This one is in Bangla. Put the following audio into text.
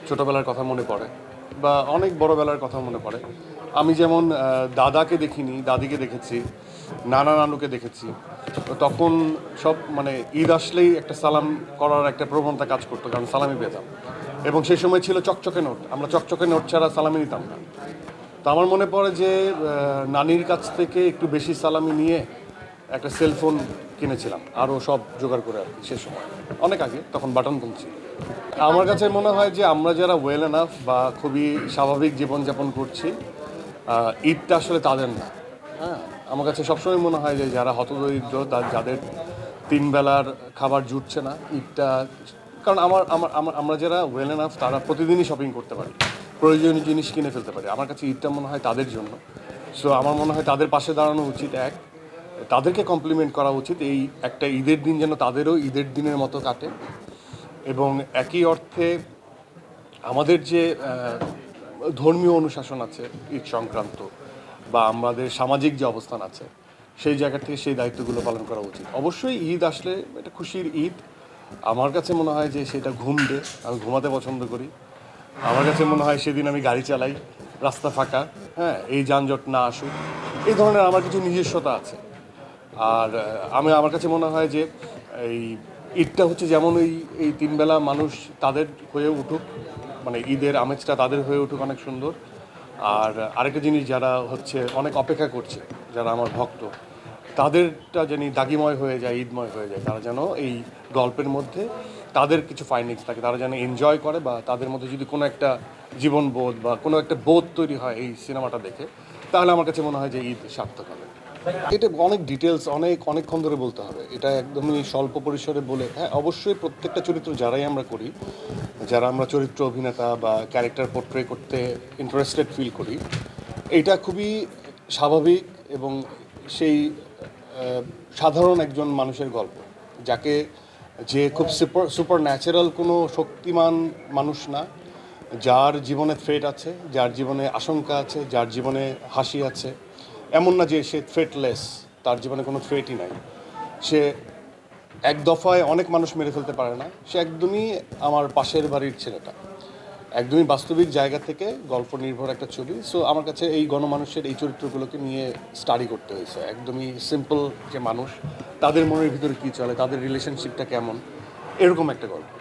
ছোটোবেলার কথা মনে পড়ে বা অনেক বড়োবেলার কথা মনে পড়ে। আমি যেমন দাদাকে দেখিনি, দাদিকে দেখেছি, নানা নানুকে দেখেছি। তো তখন সব মানে ঈদ আসলেই একটা সালাম করার একটা প্রবণতা কাজ করতো, কারণ সালামি পেতাম। এবং সেই সময় ছিল চকচকে নোট, আমরা চকচকে নোট ছাড়া সালামি নিতাম না। তো আমার মনে পড়ে যে নানির কাছ থেকে একটু বেশি সালামি নিয়ে একটা সেলফোন কিনেছিলাম, আরও সব জোগাড় করে আর কি। সে সময় অনেক আগে, তখন বাটন ফোন ছিল। আমার কাছে মনে হয় যে আমরা যারা ওয়েল এনাফ বা খুবই স্বাভাবিক জীবনযাপন করছি, ঈদটা আসলে তাদের না। হ্যাঁ, আমার কাছে সবসময় মনে হয় যে যারা হতদরিদ্র, যাদের তিন বেলার খাবার জুটছে না, ঈদটা, কারণ আমরা যারা ওয়েল এনাফ তারা প্রতিদিনই শপিং করতে পারি, প্রয়োজনীয় জিনিস কিনে ফেলতে পারি। আমার কাছে ঈদটা মনে হয় তাদের জন্য। সো আমার মনে হয় তাদের পাশে দাঁড়ানো উচিত, তাদেরকে কমপ্লিমেন্ট করা উচিত। এই একটা ঈদের দিন যেন তাদেরও ঈদের দিনের মতো কাটে। এবং একই অর্থে আমাদের যে ধর্মীয় অনুশাসন আছে ঈদ সংক্রান্ত, বা আমাদের সামাজিক যে অবস্থান আছে, সেই জায়গা থেকে সেই দায়িত্বগুলো পালন করা উচিত। অবশ্যই ঈদ আসলে এটা খুশির ঈদ। আমার কাছে মনে হয় যে সেটা ঘুম দে, আমি ঘুমাতে পছন্দ করি। আমার কাছে মনে হয় সেদিন আমি গাড়ি চালাই, রাস্তা ফাঁকা, হ্যাঁ, এই যানজট না আসুক, এই ধরনের আমার কিছু নিজস্বতা আছে। আর আমার কাছে মনে হয় যে এই ঈদটা হচ্ছে যেমন এই তিনবেলা মানুষ তাদের হয়ে উঠুক, মানে ঈদের আমেজটা তাদের হয়ে উঠুক অনেক সুন্দর। আর আরেকটা জিনিস, যারা হচ্ছে অনেক অপেক্ষা করছে, যারা আমার ভক্ত, তাদেরটা যেন দাগিময় হয়ে যায়, ঈদময় হয়ে যায়। তারা যেন এই গল্পের মধ্যে তাদের কিছু ফাইন্ডিংস থাকে, তারা যেন এনজয় করে, বা তাদের মধ্যে যদি কোনো একটা জীবনবোধ বা কোনো একটা বোধ তৈরি হয় এই সিনেমাটা দেখে, তাহলে আমার কাছে মনে হয় যে ঈদ সার্থক হবে। এটা অনেক ডিটেলস, অনেকক্ষণ ধরে বলতে হবে, এটা একদমই স্বল্প পরিসরে বলে। হ্যাঁ, অবশ্যই প্রত্যেকটা চরিত্র যারাই আমরা করি, যারা আমরা চরিত্র অভিনেতা বা ক্যারেক্টার পোর্ট্রে করতে ইন্টারেস্টেড ফিল করি, এটা খুবই স্বাভাবিক এবং সেই সাধারণ একজন মানুষের গল্প, যাকে যে খুব সুপার ন্যাচারাল কোনো শক্তিমান মানুষ না, যার জীবনে থ্রেট আছে, যার জীবনে আশঙ্কা আছে, যার জীবনে হাসি আছে। এমন না যে সে থ্রেটলেস, তার জীবনে কোনো থ্রেটই নাই। সে এক দফায় অনেক মানুষ মেরে ফেলতে পারে না, সে একদমই আমার পাশের বাড়ির ছেলেটা। একদমই বাস্তবিক জায়গা থেকে গল্প নির্ভর একটা ছবি। সো আমার কাছে এই গণমানুষের এই চরিত্রগুলোকে নিয়ে স্টাডি করতে হয়েছে। একদমই সিম্পল যে মানুষ, তাদের মনের ভিতরে কী চলে, তাদের রিলেশনশিপটা কেমন, এরকম একটা গল্প।